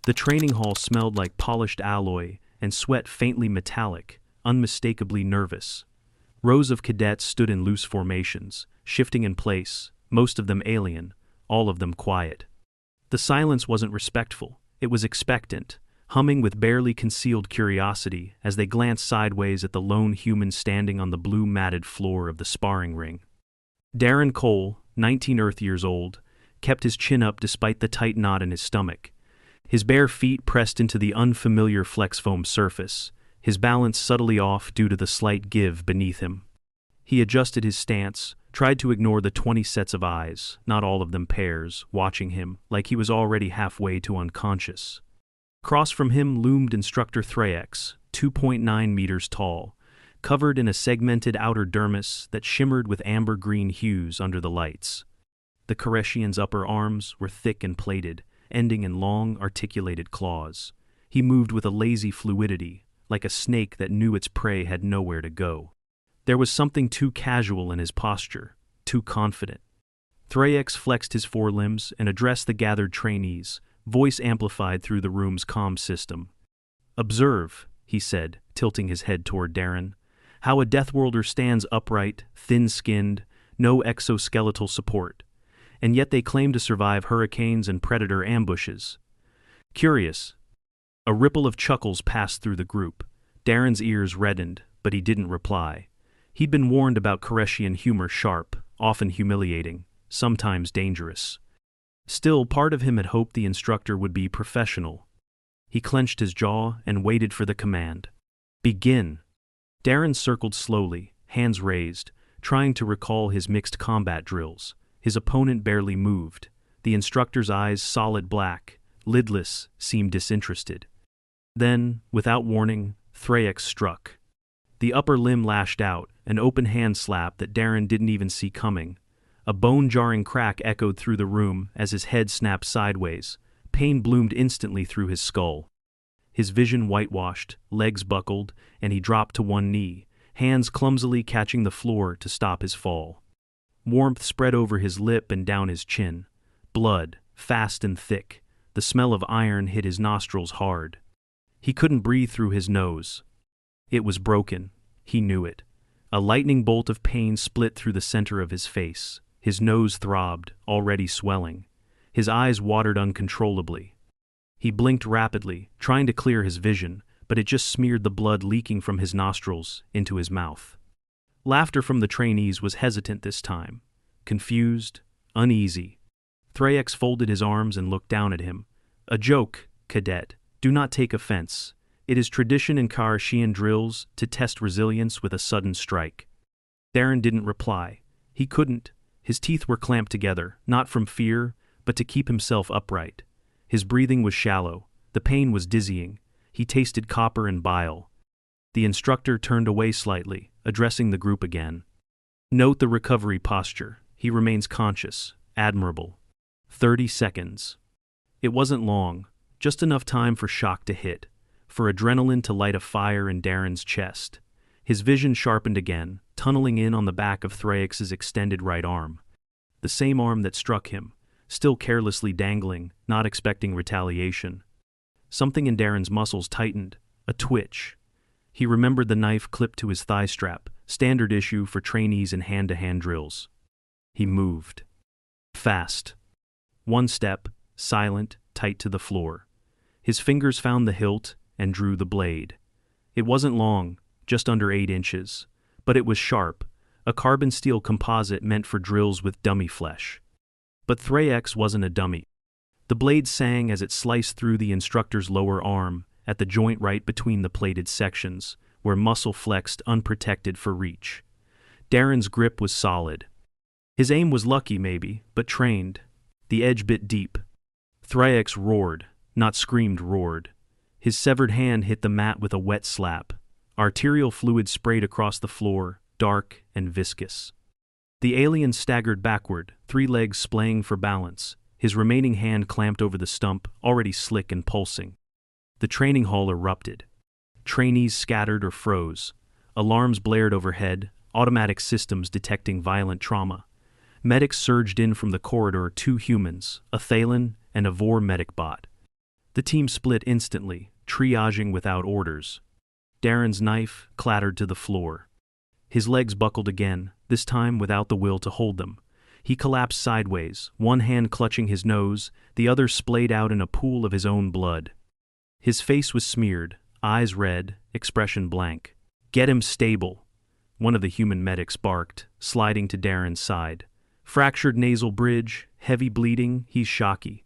The training hall smelled like polished alloy and sweat faintly metallic, unmistakably nervous. Rows of cadets stood in loose formations, shifting in place, most of them alien, all of them quiet. The silence wasn't respectful, it was expectant, humming with barely concealed curiosity as they glanced sideways at the lone human standing on the blue matted floor of the sparring ring. Darren Cole, 19 Earth years old, kept his chin up despite the tight knot in his stomach. His bare feet pressed into the unfamiliar flex foam surface, his balance subtly off due to the slight give beneath him. He adjusted his stance, tried to ignore the 20 sets of eyes, not all of them pairs, watching him like he was already halfway to unconscious. Across from him loomed Instructor Thraex, 2.9 meters tall, covered in a segmented outer dermis that shimmered with amber-green hues under the lights. The Koreshian's upper arms were thick and plated, ending in long, articulated claws. He moved with a lazy fluidity, like a snake that knew its prey had nowhere to go. There was something too casual in his posture, too confident. Thraex flexed his forelimbs and addressed the gathered trainees, voice amplified through the room's comm system. "Observe," he said, tilting his head toward Darren, "how a Deathworlder stands upright, thin-skinned, no exoskeletal support. And yet they claim to survive hurricanes and predator ambushes. Curious." A ripple of chuckles passed through the group. Darren's ears reddened, but he didn't reply. He'd been warned about Koreshian humor sharp, often humiliating, sometimes dangerous. Still, part of him had hoped the instructor would be professional. He clenched his jaw and waited for the command. "Begin." Darren circled slowly, hands raised, trying to recall his mixed combat drills. His opponent barely moved. The instructor's eyes, solid black, lidless, seemed disinterested. Then, without warning, Thraex struck. The upper limb lashed out, an open hand slap that Darren didn't even see coming. A bone-jarring crack echoed through the room as his head snapped sideways. Pain bloomed instantly through his skull. His vision whitewashed, legs buckled, and he dropped to one knee, hands clumsily catching the floor to stop his fall. Warmth spread over his lip and down his chin. Blood, fast and thick. The smell of iron hit his nostrils hard. He couldn't breathe through his nose. It was broken. He knew it. A lightning bolt of pain split through the center of his face. His nose throbbed, already swelling. His eyes watered uncontrollably. He blinked rapidly, trying to clear his vision, but it just smeared the blood leaking from his nostrils into his mouth. Laughter from the trainees was hesitant this time. Confused, uneasy. Thraex folded his arms and looked down at him. "A joke, cadet. Do not take offense. It is tradition in Koreshian drills to test resilience with a sudden strike." Darren didn't reply. He couldn't. His teeth were clamped together, not from fear, but to keep himself upright. His breathing was shallow. The pain was dizzying. He tasted copper and bile. The instructor turned away slightly, addressing the group again. "Note the recovery posture. He remains conscious. Admirable. 30 seconds. It wasn't long, just enough time for shock to hit, for adrenaline to light a fire in Darren's chest. His vision sharpened again, tunneling in on the back of Thraex's extended right arm. The same arm that struck him, still carelessly dangling, not expecting retaliation. Something in Darren's muscles tightened, a twitch. He remembered the knife clipped to his thigh strap, standard issue for trainees in hand-to-hand drills. He moved. Fast. One step, silent, tight to the floor. His fingers found the hilt and drew the blade. It wasn't long, just under 8 inches, but it was sharp, a carbon steel composite meant for drills with dummy flesh. But Thraex wasn't a dummy. The blade sang as it sliced through the instructor's lower arm, at the joint right between the plated sections, where muscle flexed unprotected for reach. Darren's grip was solid. His aim was lucky maybe, but trained. The edge bit deep. Thraex roared, not screamed, roared. His severed hand hit the mat with a wet slap. Arterial fluid sprayed across the floor, dark and viscous. The alien staggered backward, 3 legs splaying for balance, his remaining hand clamped over the stump, already slick and pulsing. The training hall erupted. Trainees scattered or froze. Alarms blared overhead, automatic systems detecting violent trauma. Medics surged in from the corridor, 2 humans, a Thalen and a Vor medic bot. The team split instantly, triaging without orders. Darren's knife clattered to the floor. His legs buckled again, this time without the will to hold them. He collapsed sideways, one hand clutching his nose, the other splayed out in a pool of his own blood. His face was smeared, eyes red, expression blank. "Get him stable," one of the human medics barked, sliding to Darren's side. "Fractured nasal bridge, heavy bleeding, he's shocky."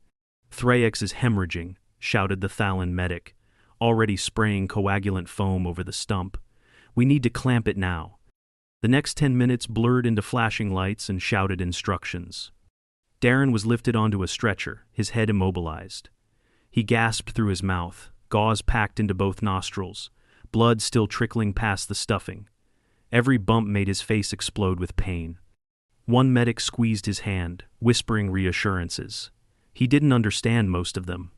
"Thraex is hemorrhaging," shouted the Thalan medic, already spraying coagulant foam over the stump. "We need to clamp it now." The next 10 minutes blurred into flashing lights and shouted instructions. Darren was lifted onto a stretcher, his head immobilized. He gasped through his mouth, gauze packed into both nostrils, blood still trickling past the stuffing. Every bump made his face explode with pain. One medic squeezed his hand, whispering reassurances. He didn't understand most of them.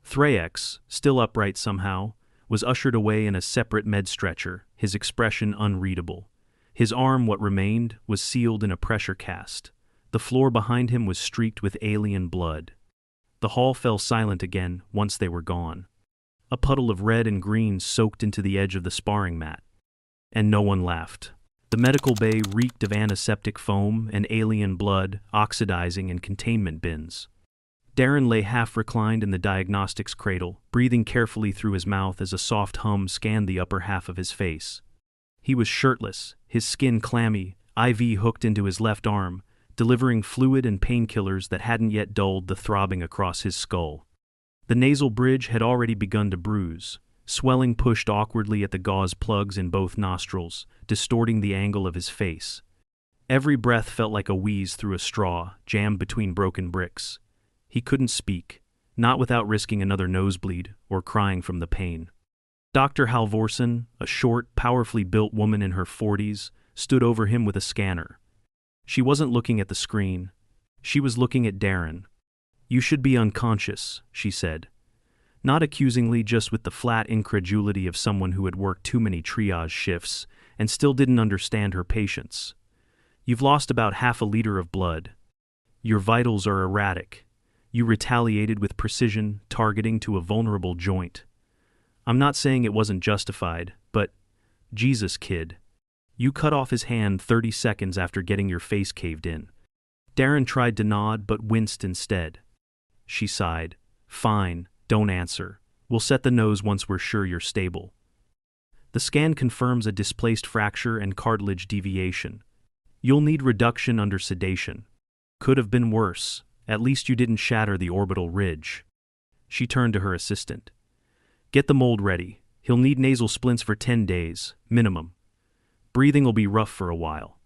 Thraex, still upright somehow, was ushered away in a separate med stretcher, his expression unreadable. His arm, what remained, was sealed in a pressure cast. The floor behind him was streaked with alien blood. The hall fell silent again once they were gone. A puddle of red and green soaked into the edge of the sparring mat. And no one laughed. The medical bay reeked of antiseptic foam and alien blood, oxidizing in containment bins. Darren lay half-reclined in the diagnostics cradle, breathing carefully through his mouth as a soft hum scanned the upper half of his face. He was shirtless, his skin clammy, IV hooked into his left arm, delivering fluid and painkillers that hadn't yet dulled the throbbing across his skull. The nasal bridge had already begun to bruise. Swelling pushed awkwardly at the gauze plugs in both nostrils, distorting the angle of his face. Every breath felt like a wheeze through a straw, jammed between broken bricks. He couldn't speak, not without risking another nosebleed or crying from the pain. Dr. Halvorsen, a short, powerfully built woman in her 40s, stood over him with a scanner. She wasn't looking at the screen. She was looking at Darren. "You should be unconscious," she said. Not accusingly, just with the flat incredulity of someone who had worked too many triage shifts and still didn't understand her patients. "You've lost about half a liter of blood. Your vitals are erratic. You retaliated with precision, targeting to a vulnerable joint. I'm not saying it wasn't justified, but, Jesus, kid. You cut off his hand 30 seconds after getting your face caved in." Darren tried to nod but winced instead. She sighed. "Fine, don't answer. We'll set the nose once we're sure you're stable." The scan confirms a displaced fracture and cartilage deviation. "You'll need reduction under sedation. Could have been worse. At least you didn't shatter the orbital ridge." She turned to her assistant. "Get the mold ready. He'll need nasal splints for 10 days, minimum. Breathing will be rough for a while."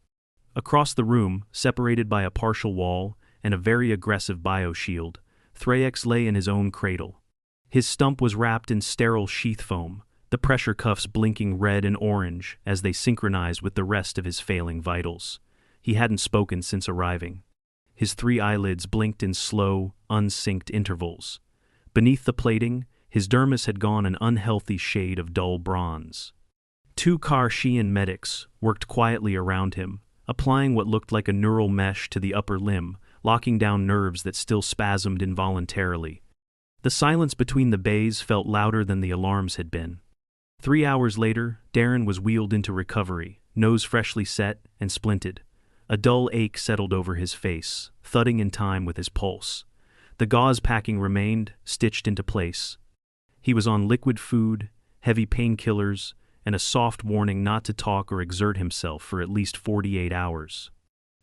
Across the room, separated by a partial wall and a very aggressive bioshield, Thraex lay in his own cradle. His stump was wrapped in sterile sheath foam, the pressure cuffs blinking red and orange as they synchronized with the rest of his failing vitals. He hadn't spoken since arriving. His 3 eyelids blinked in slow, unsynced intervals. Beneath the plating, his dermis had gone an unhealthy shade of dull bronze. 2 Karshian medics worked quietly around him, applying what looked like a neural mesh to the upper limb, locking down nerves that still spasmed involuntarily. The silence between the bays felt louder than the alarms had been. 3 hours later, Darren was wheeled into recovery, nose freshly set and splinted. A dull ache settled over his face, thudding in time with his pulse. The gauze packing remained, stitched into place. He was on liquid food, heavy painkillers, and a soft warning not to talk or exert himself for at least 48 hours.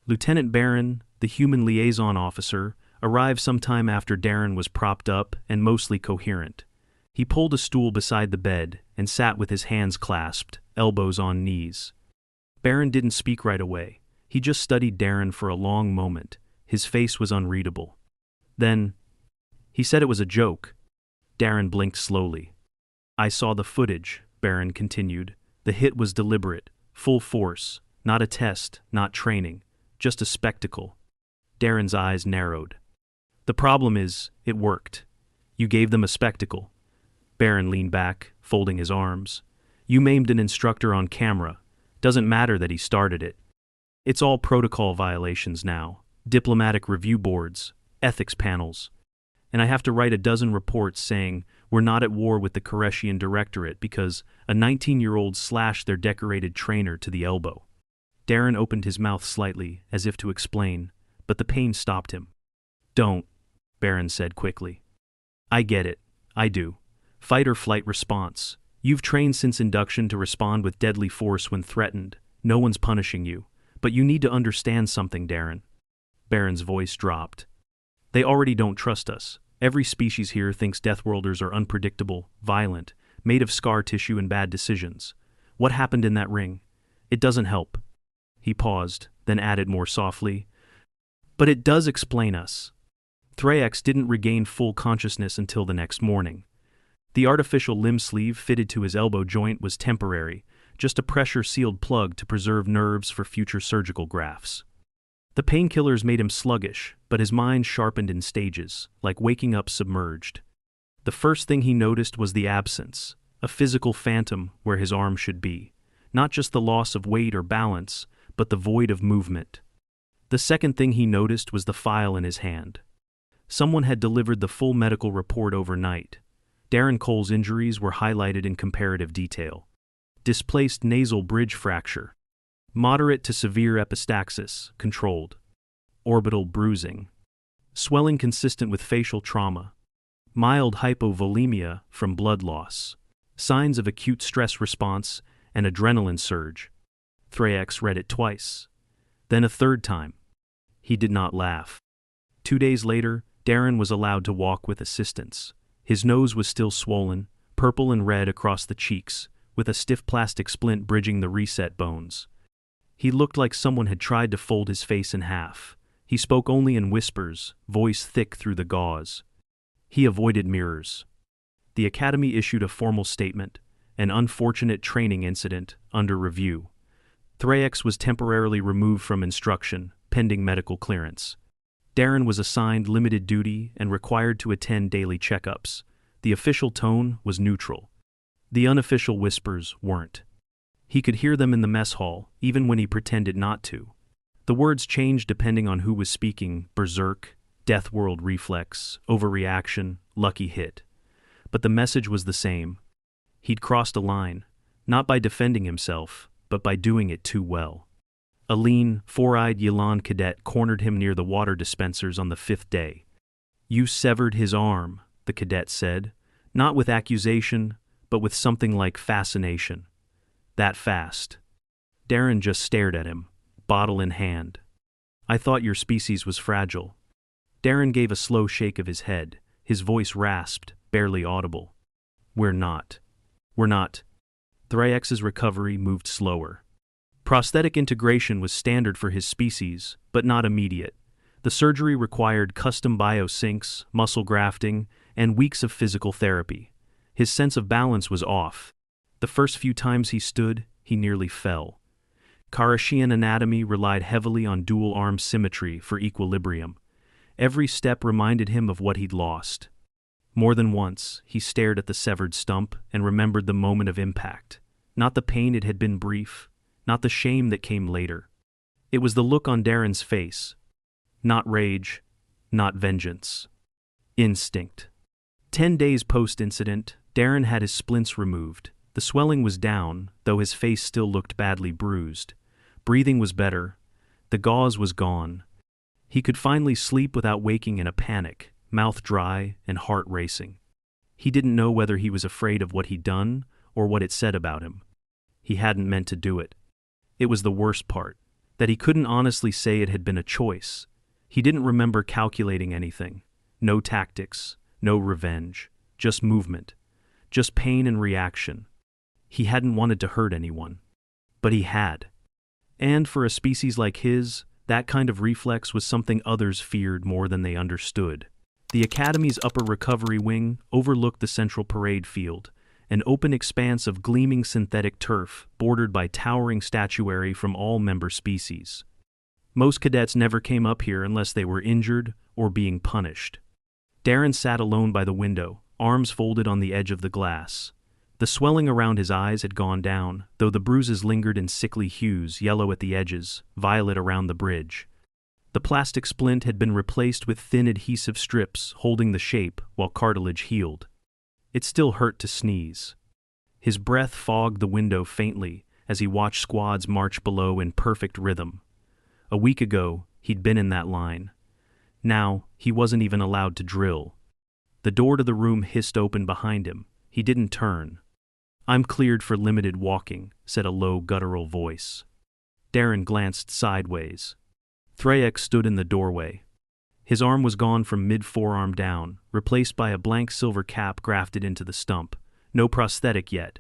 Lieutenant Barron, the human liaison officer, arrived sometime after Darren was propped up and mostly coherent. He pulled a stool beside the bed and sat with his hands clasped, elbows on knees. Barron didn't speak right away. He just studied Darren for a long moment. His face was unreadable. Then, he said it was a joke. Darren blinked slowly. "I saw the footage," Barron continued. "The hit was deliberate, full force, not a test, not training, just a spectacle." Darren's eyes narrowed. "The problem is, it worked. You gave them a spectacle." Barron leaned back, folding his arms. "You maimed an instructor on camera. Doesn't matter that he started it. It's all protocol violations now, diplomatic review boards, ethics panels. and I have to write a dozen reports saying we're not at war with the Koreshian Directorate because a 19-year-old slashed their decorated trainer to the elbow. Darren opened his mouth slightly, as if to explain, but the pain stopped him. Don't, Baron said quickly. I get it. I do. Fight or flight response. You've trained since induction to respond with deadly force when threatened. No one's punishing you. But you need to understand something, Darren. Baron's voice dropped. They already don't trust us. Every species here thinks Deathworlders are unpredictable, violent, made of scar tissue and bad decisions. What happened in that ring? It doesn't help. He paused, then added more softly. But it does explain us. Thraex didn't regain full consciousness until the next morning. The artificial limb sleeve fitted to his elbow joint was temporary, just a pressure-sealed plug to preserve nerves for future surgical grafts. The painkillers made him sluggish, but his mind sharpened in stages, like waking up submerged. The first thing he noticed was the absence, a physical phantom where his arm should be. Not just the loss of weight or balance, but the void of movement. The second thing he noticed was the file in his hand. Someone had delivered the full medical report overnight. Darren Cole's injuries were highlighted in comparative detail. Displaced nasal bridge fracture. Moderate to severe epistaxis, controlled. Orbital bruising. Swelling consistent with facial trauma. Mild hypovolemia from blood loss. Signs of acute stress response and adrenaline surge. Thraex read it twice. Then a third time. He did not laugh. 2 days later, Darren was allowed to walk with assistance. His nose was still swollen, purple and red across the cheeks, with a stiff plastic splint bridging the reset bones. He looked like someone had tried to fold his face in half. He spoke only in whispers, voice thick through the gauze. He avoided mirrors. The Academy issued a formal statement, an unfortunate training incident, under review. Thraex was temporarily removed from instruction, pending medical clearance. Darren was assigned limited duty and required to attend daily checkups. The official tone was neutral. The unofficial whispers weren't. He could hear them in the mess hall, even when he pretended not to. The words changed depending on who was speaking: berserk, death world reflex, overreaction, lucky hit. But the message was the same. He'd crossed a line, not by defending himself, but by doing it too well. A lean, four-eyed Yelan cadet cornered him near the water dispensers on the 5th day. You severed his arm, the cadet said, not with accusation, but with something like fascination. That fast. Darren just stared at him, bottle in hand. I thought your species was fragile. Darren gave a slow shake of his head, his voice rasped, barely audible. We're not. We're not. Thraex's recovery moved slower. Prosthetic integration was standard for his species, but not immediate. The surgery required custom biosinks, muscle grafting, and weeks of physical therapy. His sense of balance was off. The first few times he stood, he nearly fell. Koreshian anatomy relied heavily on dual arm symmetry for equilibrium. Every step reminded him of what he'd lost. More than once, he stared at the severed stump and remembered the moment of impact. Not the pain, it had been brief. Not the shame that came later. It was the look on Darren's face. Not rage, not vengeance. Instinct. 10 days post-incident, Darren had his splints removed. The swelling was down, though his face still looked badly bruised. Breathing was better. The gauze was gone. He could finally sleep without waking in a panic, mouth dry and heart racing. He didn't know whether he was afraid of what he'd done or what it said about him. He hadn't meant to do it. It was the worst part, that he couldn't honestly say it had been a choice. He didn't remember calculating anything. No tactics, no revenge, just movement, just pain and reaction. He hadn't wanted to hurt anyone. But he had. And for a species like his, that kind of reflex was something others feared more than they understood. The Academy's upper recovery wing overlooked the central parade field, an open expanse of gleaming synthetic turf bordered by towering statuary from all member species. Most cadets never came up here unless they were injured or being punished. Darren sat alone by the window, arms folded on the edge of the glass. The swelling around his eyes had gone down, though the bruises lingered in sickly hues, yellow at the edges, violet around the bridge. The plastic splint had been replaced with thin adhesive strips holding the shape while cartilage healed. It still hurt to sneeze. His breath fogged the window faintly as he watched squads march below in perfect rhythm. A week ago, he'd been in that line. Now, he wasn't even allowed to drill. The door to the room hissed open behind him. He didn't turn. "I'm cleared for limited walking," said a low, guttural voice. Darren glanced sideways. Thraex stood in the doorway. His arm was gone from mid-forearm down, replaced by a blank silver cap grafted into the stump. No prosthetic yet,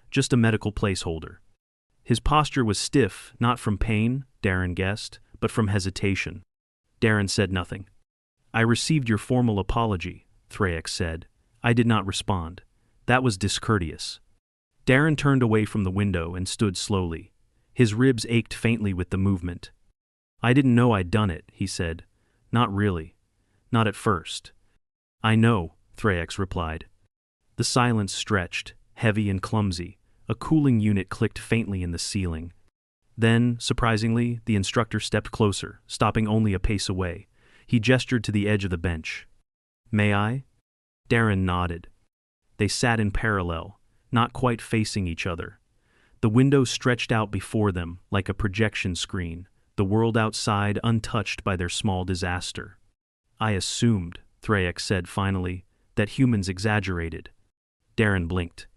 just a medical placeholder. His posture was stiff, not from pain, Darren guessed, but from hesitation. Darren said nothing. "I received your formal apology," Thraex said. "I did not respond. That was discourteous." Darren turned away from the window and stood slowly. His ribs ached faintly with the movement. "I didn't know I'd done it," he said. "Not really. Not at first." "I know," Thraex replied. The silence stretched, heavy and clumsy. A cooling unit clicked faintly in the ceiling. Then, surprisingly, the instructor stepped closer, stopping only a pace away. He gestured to the edge of the bench. "May I?" Darren nodded. They sat in parallel, not quite facing each other. The window stretched out before them like a projection screen, the world outside untouched by their small disaster. "I assumed," Thraex said finally, "that humans exaggerated." Darren blinked.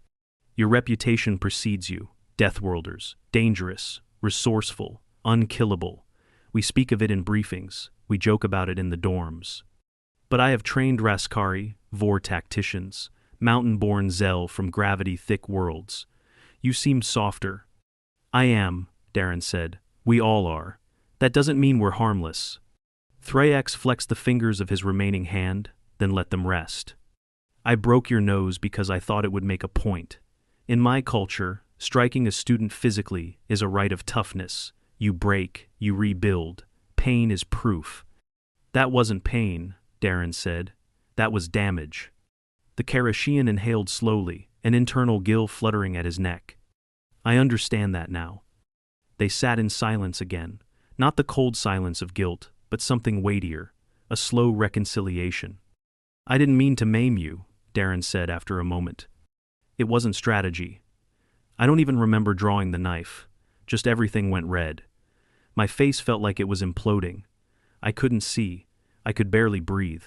"Your reputation precedes you. Deathworlders. Dangerous. Resourceful. Unkillable. We speak of it in briefings. We joke about it in the dorms. But I have trained Raskari, Vor tacticians, mountain-born Zell from gravity-thick worlds. You seem softer." "I am," Darren said. "We all are. That doesn't mean we're harmless." Thraex flexed the fingers of his remaining hand, then let them rest. "I broke your nose because I thought it would make a point. In my culture, striking a student physically is a rite of toughness. You break, you rebuild. Pain is proof." "That wasn't pain," Darren said. "That was damage." The Karashian inhaled slowly, an internal gill fluttering at his neck. "I understand that now." They sat in silence again, not the cold silence of guilt, but something weightier, a slow reconciliation. "I didn't mean to maim you," Darren said after a moment. "It wasn't strategy. I don't even remember drawing the knife. Just everything went red. My face felt like it was imploding. I couldn't see. I could barely breathe."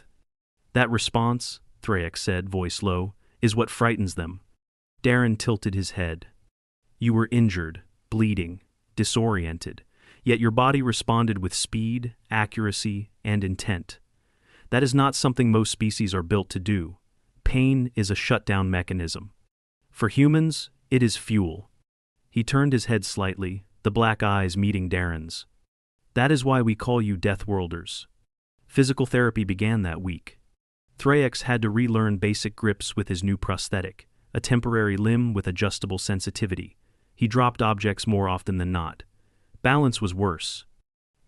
"That response," Thraex said, voice low, "is what frightens them." Darren tilted his head. "You were injured, bleeding, disoriented, yet your body responded with speed, accuracy, and intent. That is not something most species are built to do. Pain is a shutdown mechanism. For humans, it is fuel." He turned his head slightly, the black eyes meeting Darren's. "That is why we call you Deathworlders." Physical therapy began that week. Thraex had to relearn basic grips with his new prosthetic, a temporary limb with adjustable sensitivity. He dropped objects more often than not. Balance was worse.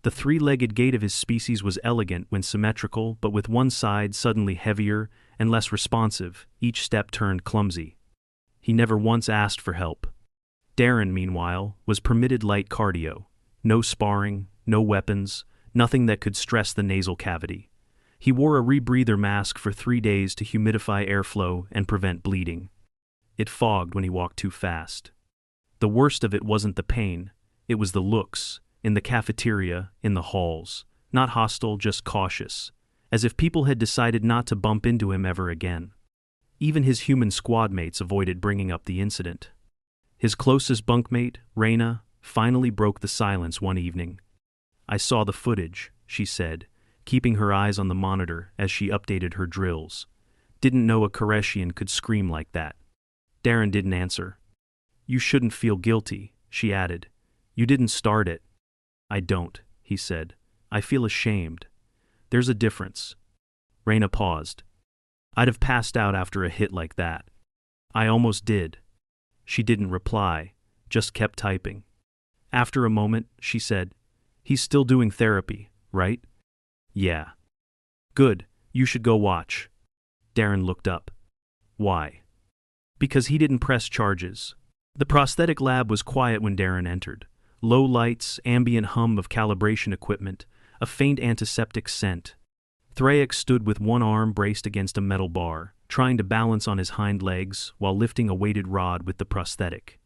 The three-legged gait of his species was elegant when symmetrical, but with one side suddenly heavier and less responsive, each step turned clumsy. He never once asked for help. Darren, meanwhile, was permitted light cardio. No sparring, no weapons, nothing that could stress the nasal cavity. He wore a rebreather mask for 3 days to humidify airflow and prevent bleeding. It fogged when he walked too fast. The worst of it wasn't the pain, it was the looks, in the cafeteria, in the halls. Not hostile, just cautious, as if people had decided not to bump into him ever again. Even his human squad mates avoided bringing up the incident. His closest bunkmate, Reyna, finally broke the silence one evening. "I saw the footage," she said, keeping her eyes on the monitor as she updated her drills. "Didn't know a Koreshian could scream like that." Darren didn't answer. "You shouldn't feel guilty," she added. "You didn't start it." "I don't," he said. "I feel ashamed. There's a difference." Reyna paused. "I'd have passed out after a hit like that." "I almost did." She didn't reply, just kept typing. After a moment, she said, "He's still doing therapy, right?" "Yeah." "Good, you should go watch." Darren looked up. "Why?" "Because he didn't press charges." The prosthetic lab was quiet when Darren entered. Low lights, ambient hum of calibration equipment, a faint antiseptic scent. Thraex stood with one arm braced against a metal bar, trying to balance on his hind legs while lifting a weighted rod with the prosthetic.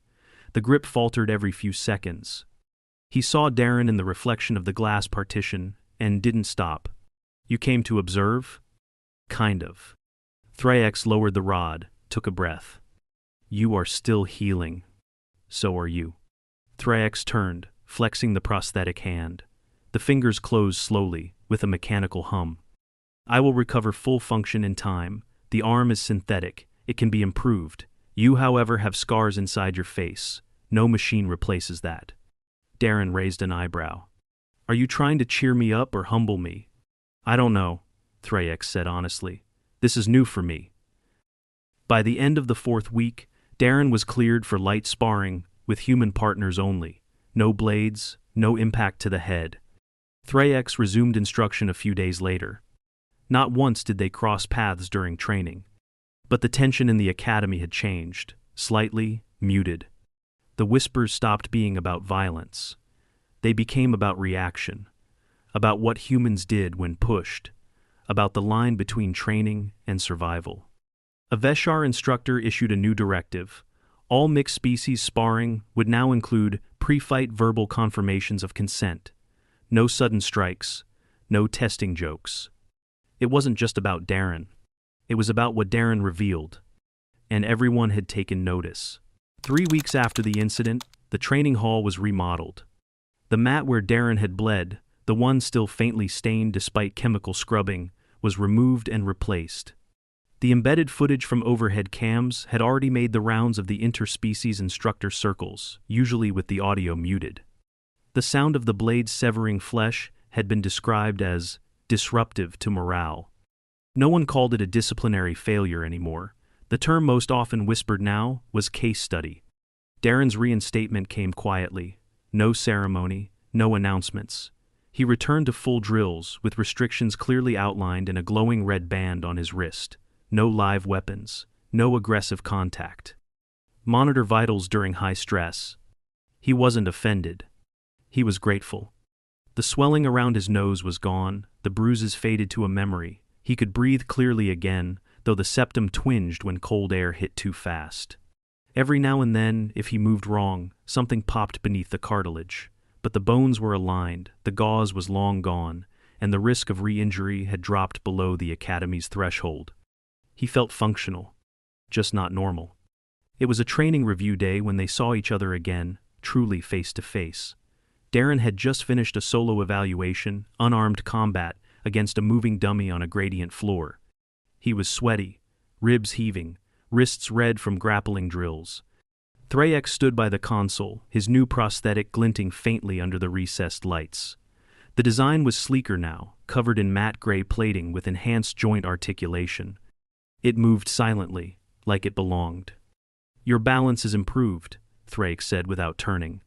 The grip faltered every few seconds. He saw Darren in the reflection of the glass partition and didn't stop. "You came to observe?" "Kind of." Thraex lowered the rod, took a breath. "You are still healing. So are you." Thraex turned, flexing the prosthetic hand. The fingers closed slowly, with a mechanical hum. "I will recover full function in time. The arm is synthetic. It can be improved. You, however, have scars inside your face. No machine replaces that." Darren raised an eyebrow. "Are you trying to cheer me up or humble me?" "I don't know," Thraex said honestly. "This is new for me." By the end of the 4th week, Darren was cleared for light sparring with human partners only. No blades, no impact to the head. Thraex resumed instruction a few days later. Not once did they cross paths during training. But the tension in the academy had changed, slightly, muted. The whispers stopped being about violence. They became about reaction, about what humans did when pushed, about the line between training and survival. A Veshar instructor issued a new directive. All mixed species sparring would now include pre-fight verbal confirmations of consent. No sudden strikes, no testing jokes. It wasn't just about Darren. It was about what Darren revealed. And everyone had taken notice. 3 weeks after the incident, the training hall was remodeled. The mat where Darren had bled, the one still faintly stained despite chemical scrubbing, was removed and replaced. The embedded footage from overhead cams had already made the rounds of the interspecies instructor circles, usually with the audio muted. The sound of the blades severing flesh had been described as disruptive to morale. No one called it a disciplinary failure anymore. The term most often whispered now was case study. Darren's reinstatement came quietly. No ceremony, no announcements. He returned to full drills with restrictions clearly outlined in a glowing red band on his wrist. No live weapons, no aggressive contact. Monitor vitals during high stress. He wasn't offended. He was grateful. The swelling around his nose was gone, the bruises faded to a memory. He could breathe clearly again, though the septum twinged when cold air hit too fast. Every now and then, if he moved wrong, something popped beneath the cartilage. But the bones were aligned, the gauze was long gone, and the risk of re-injury had dropped below the academy's threshold. He felt functional, just not normal. It was a training review day when they saw each other again, truly face to face. Darren had just finished a solo evaluation, unarmed combat, against a moving dummy on a gradient floor. He was sweaty, ribs heaving, wrists red from grappling drills. Thraex stood by the console, his new prosthetic glinting faintly under the recessed lights. The design was sleeker now, covered in matte gray plating with enhanced joint articulation. It moved silently, like it belonged. "Your balance is improved," Thraex said without turning.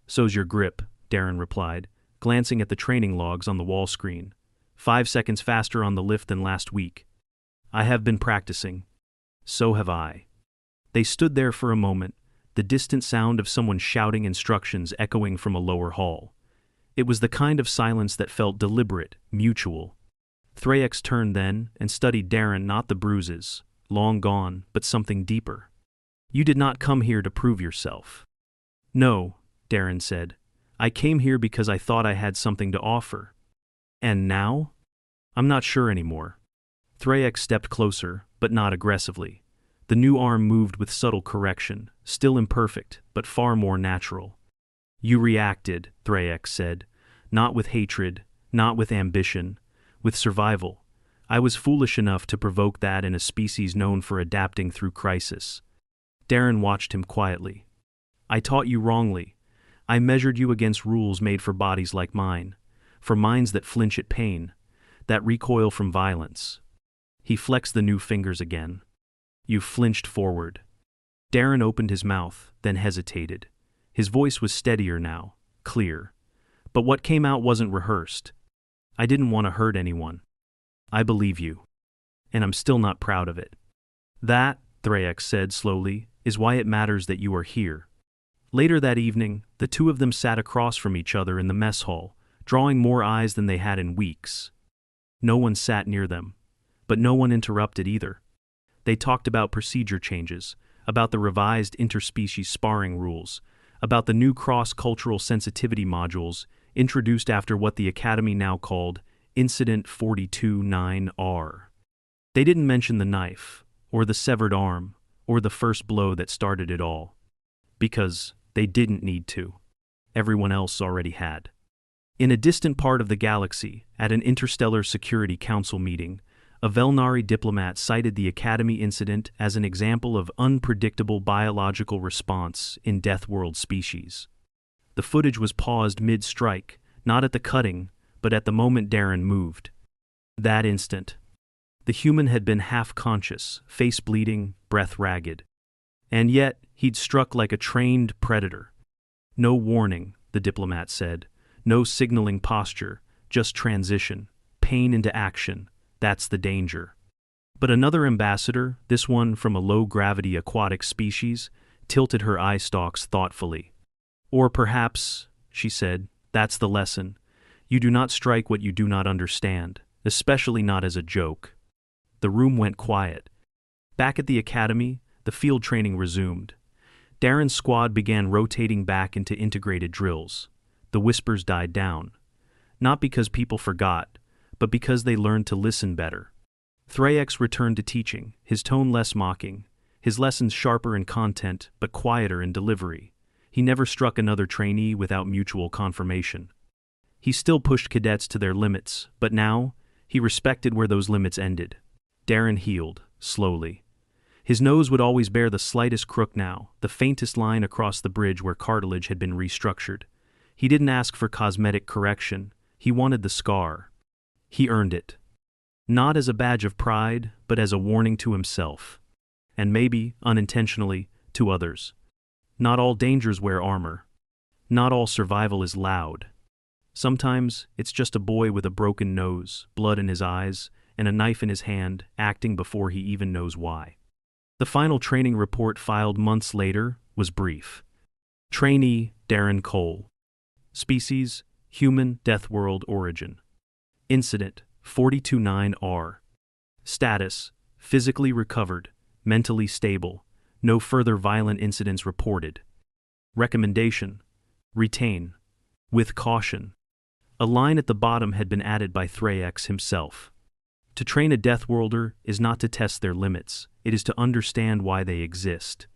"So's your grip," Darren replied, glancing at the training logs on the wall screen. 5 seconds faster on the lift than last week. "I have been practicing." "So have I." They stood there for a moment, the distant sound of someone shouting instructions echoing from a lower hall. It was the kind of silence that felt deliberate, mutual. Thraex turned then and studied Darren, not the bruises, long gone, but something deeper. "You did not come here to prove yourself." "No," Darren said. "I came here because I thought I had something to offer." "And now?" "I'm not sure anymore." Thraex stepped closer, but not aggressively. The new arm moved with subtle correction, still imperfect, but far more natural. "You reacted," Thraex said, "not with hatred, not with ambition, with survival. I was foolish enough to provoke that in a species known for adapting through crisis." Darren watched him quietly. "I taught you wrongly. I measured you against rules made for bodies like mine, for minds that flinch at pain, that recoil from violence." He flexed the new fingers again. "You flinched forward." Darren opened his mouth, then hesitated. His voice was steadier now, clear. But what came out wasn't rehearsed. "I didn't want to hurt anyone. I believe you. And I'm still not proud of it." "That," Thraex said slowly, "is why it matters that you are here." Later that evening, the two of them sat across from each other in the mess hall, drawing more eyes than they had in weeks. No one sat near them, but no one interrupted either. They talked about procedure changes, about the revised interspecies sparring rules, about the new cross-cultural sensitivity modules introduced after what the Academy now called Incident 42-9R. They didn't mention the knife, or the severed arm, or the first blow that started it all. Because they didn't need to. Everyone else already had. In a distant part of the galaxy, at an Interstellar Security Council meeting, a Velnari diplomat cited the Academy incident as an example of unpredictable biological response in Deathworld species. The footage was paused mid-strike, not at the cutting, but at the moment Darren moved. That instant. The human had been half-conscious, face bleeding, breath ragged. And yet, he'd struck like a trained predator. No warning, the diplomat said. No signaling posture, just transition, pain into action. That's the danger. But another ambassador, this one from a low-gravity aquatic species, tilted her eye stalks thoughtfully. Or perhaps, she said, that's the lesson. You do not strike what you do not understand, especially not as a joke. The room went quiet. Back at the academy, the field training resumed. Darren's squad began rotating back into integrated drills. The whispers died down. Not because people forgot, but because they learned to listen better. Thraex returned to teaching, his tone less mocking, his lessons sharper in content but quieter in delivery. He never struck another trainee without mutual confirmation. He still pushed cadets to their limits, but now, he respected where those limits ended. Darren healed, slowly. His nose would always bear the slightest crook now, the faintest line across the bridge where cartilage had been restructured. He didn't ask for cosmetic correction, he wanted the scar. He earned it. Not as a badge of pride, but as a warning to himself. And maybe, unintentionally, to others. Not all dangers wear armor. Not all survival is loud. Sometimes, it's just a boy with a broken nose, blood in his eyes, and a knife in his hand, acting before he even knows why. The final training report filed months later was brief. Trainee Darren Cole. Species, human Deathworld origin. Incident, 42-9R. Status, physically recovered, mentally stable, no further violent incidents reported. Recommendation, retain, with caution. A line at the bottom had been added by Thraex himself. To train a Deathworlder is not to test their limits, it is to understand why they exist.